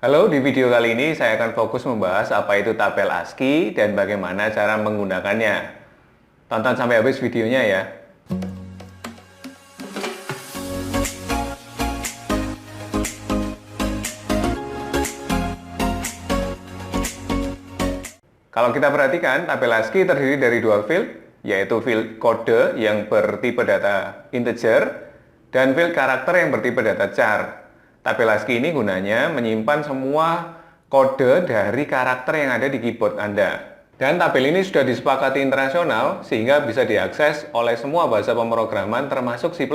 Halo, di video kali ini saya akan fokus membahas apa itu tabel ASCII dan bagaimana cara menggunakannya. Tonton sampai habis videonya ya. Kalau kita perhatikan, tabel ASCII terdiri dari dua field, yaitu field kode yang bertipe data integer dan field karakter yang bertipe data char. Tabel ASCII ini gunanya menyimpan semua kode dari karakter yang ada di keyboard Anda. Dan tabel ini sudah disepakati internasional sehingga bisa diakses oleh semua bahasa pemrograman termasuk C++.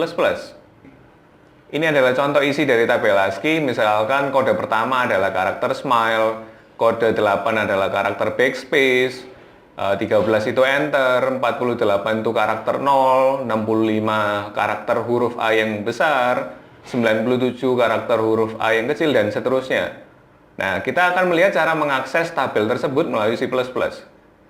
Ini adalah contoh isi dari tabel ASCII, misalkan kode pertama adalah karakter smile, kode 8 adalah karakter backspace, 13 itu enter, 48 itu karakter 0, 65 karakter huruf A yang besar, 97 karakter huruf A yang kecil, dan seterusnya. Nah, kita akan melihat cara mengakses tabel tersebut melalui C++.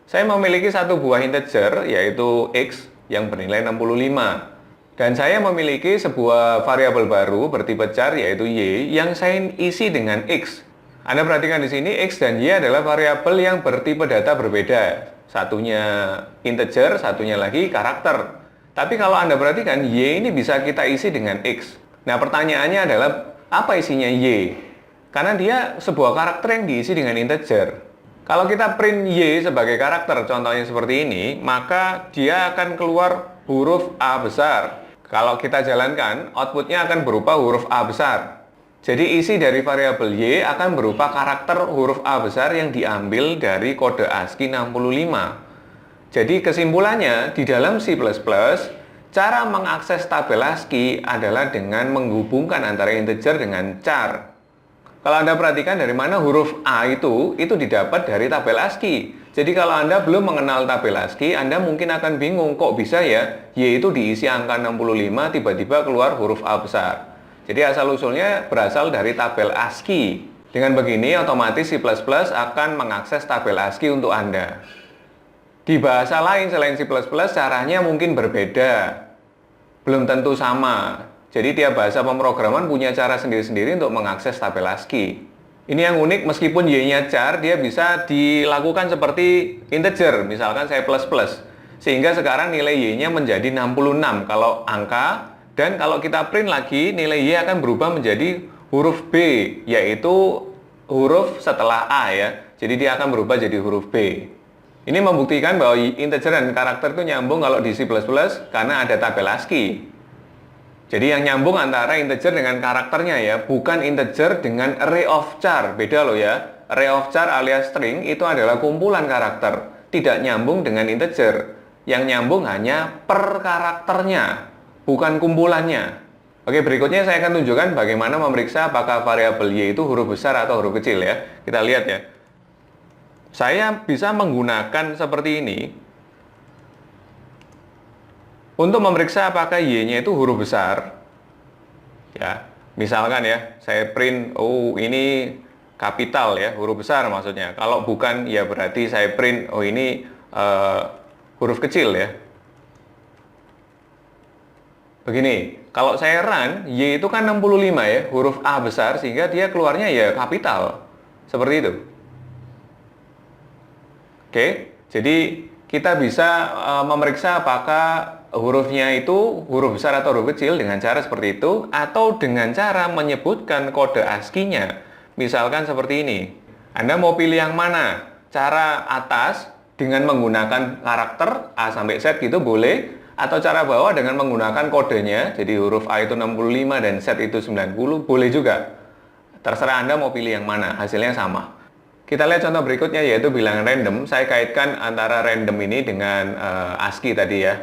Saya memiliki satu buah integer, yaitu X, yang bernilai 65. Dan saya memiliki sebuah variabel baru bertipe char, yaitu Y, yang saya isi dengan X. Anda perhatikan di sini, X dan Y adalah variabel yang bertipe data berbeda. Satunya integer, satunya lagi karakter. Tapi kalau Anda perhatikan, Y ini bisa kita isi dengan X. Nah, pertanyaannya adalah, apa isinya Y? Karena dia sebuah karakter yang diisi dengan integer. Kalau kita print Y sebagai karakter, contohnya seperti ini, maka dia akan keluar huruf A besar. Kalau kita jalankan, outputnya akan berupa huruf A besar. Jadi isi dari variabel Y akan berupa karakter huruf A besar yang diambil dari kode ASCII 65. Jadi kesimpulannya, di dalam C++, cara mengakses tabel ASCII adalah dengan menghubungkan antara integer dengan char. Kalau Anda perhatikan dari mana huruf A itu didapat dari tabel ASCII. Jadi kalau Anda belum mengenal tabel ASCII, Anda mungkin akan bingung, kok bisa ya Y itu diisi angka 65, tiba-tiba keluar huruf A besar. Jadi asal-usulnya berasal dari tabel ASCII. Dengan begini, otomatis C++ akan mengakses tabel ASCII untuk Anda. Di bahasa lain selain C++, caranya mungkin berbeda. Belum tentu sama. Jadi tiap bahasa pemrograman punya cara sendiri-sendiri untuk mengakses tabel ASCII. Ini yang unik, meskipun Y-nya char, dia bisa dilakukan seperti integer, misalkan saya plus plus. Sehingga sekarang nilai Y-nya menjadi 66 kalau angka, dan kalau kita print lagi, nilai Y akan berubah menjadi huruf B, yaitu huruf setelah A ya. Jadi dia akan berubah jadi huruf B. Ini membuktikan bahwa integer dan karakter itu nyambung kalau di C++ karena ada tabel ASCII. Jadi yang nyambung antara integer dengan karakternya ya, bukan integer dengan array of char. Beda loh ya. Array of char alias string itu adalah kumpulan karakter, tidak nyambung dengan integer. Yang nyambung hanya per karakternya, bukan kumpulannya. Oke, berikutnya saya akan tunjukkan bagaimana memeriksa apakah variabel Y itu huruf besar atau huruf kecil ya. Kita lihat ya. Saya bisa menggunakan seperti ini untuk memeriksa apakah Y-nya itu huruf besar. Ya, misalkan ya, saya print, oh ini kapital ya, huruf besar maksudnya. Kalau bukan, ya berarti saya print, oh ini huruf kecil ya. Begini, kalau saya run, Y itu kan 65 ya, huruf A besar, sehingga dia keluarnya ya kapital. Seperti itu. Oke, jadi kita bisa memeriksa apakah hurufnya itu huruf besar atau huruf kecil dengan cara seperti itu, atau dengan cara menyebutkan kode ASCII-nya. Misalkan seperti ini. Anda mau pilih yang mana? Cara atas dengan menggunakan karakter A sampai Z gitu boleh, atau cara bawah dengan menggunakan kodenya, jadi huruf A itu 65 dan Z itu 90, boleh juga. Terserah Anda mau pilih yang mana, hasilnya sama. Kita lihat contoh berikutnya, yaitu bilangan random. Saya kaitkan antara random ini dengan ASCII tadi ya.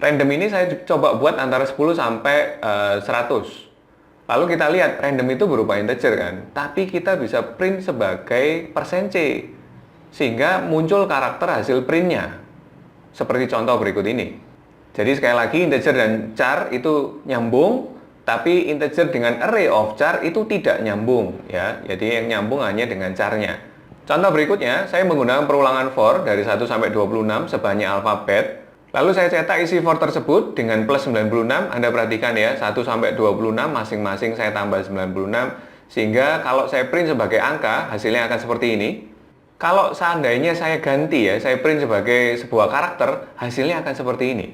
Random ini saya coba buat antara 10 sampai 100. Lalu kita lihat, random itu berupa integer kan. Tapi kita bisa print sebagai persen %C. Sehingga muncul karakter hasil printnya. Seperti contoh berikut ini. Jadi sekali lagi, integer dan char itu nyambung. Tapi integer dengan array of char itu tidak nyambung ya. Jadi yang nyambung hanya dengan charnya. Contoh berikutnya, saya menggunakan perulangan for dari 1 sampai 26 sebanyak alfabet. Lalu saya cetak isi for tersebut dengan plus 96. Anda perhatikan ya, 1 sampai 26 masing-masing saya tambah 96 Sehingga kalau saya print sebagai angka, hasilnya akan seperti ini. Kalau seandainya saya ganti ya, saya print sebagai sebuah karakter, hasilnya akan seperti ini.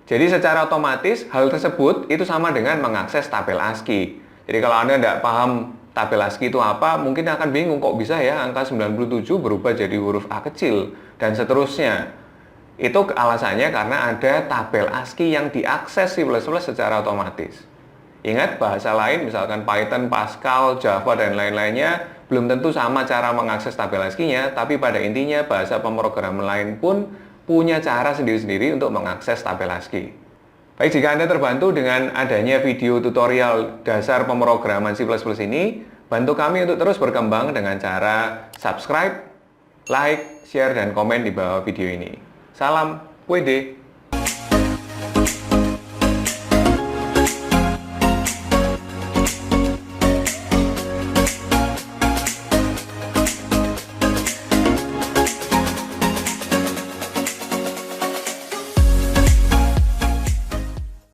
Jadi secara otomatis hal tersebut itu sama dengan mengakses tabel ASCII. Jadi kalau Anda tidak paham tabel ASCII itu apa, mungkin akan bingung kok bisa ya angka 97 berubah jadi huruf A kecil dan seterusnya. Itu alasannya karena ada tabel ASCII yang diakses C++ secara otomatis. Ingat, bahasa lain misalkan Python, Pascal, Java, dan lain-lainnya belum tentu sama cara mengakses tabel ASCII-nya, tapi pada intinya bahasa pemrograman lain pun punya cara sendiri-sendiri untuk mengakses tabel ASCII. Baik, jika Anda terbantu dengan adanya video tutorial dasar pemrograman C++ ini, bantu kami untuk terus berkembang dengan cara subscribe, like, share, dan komen di bawah video ini. Salam WD!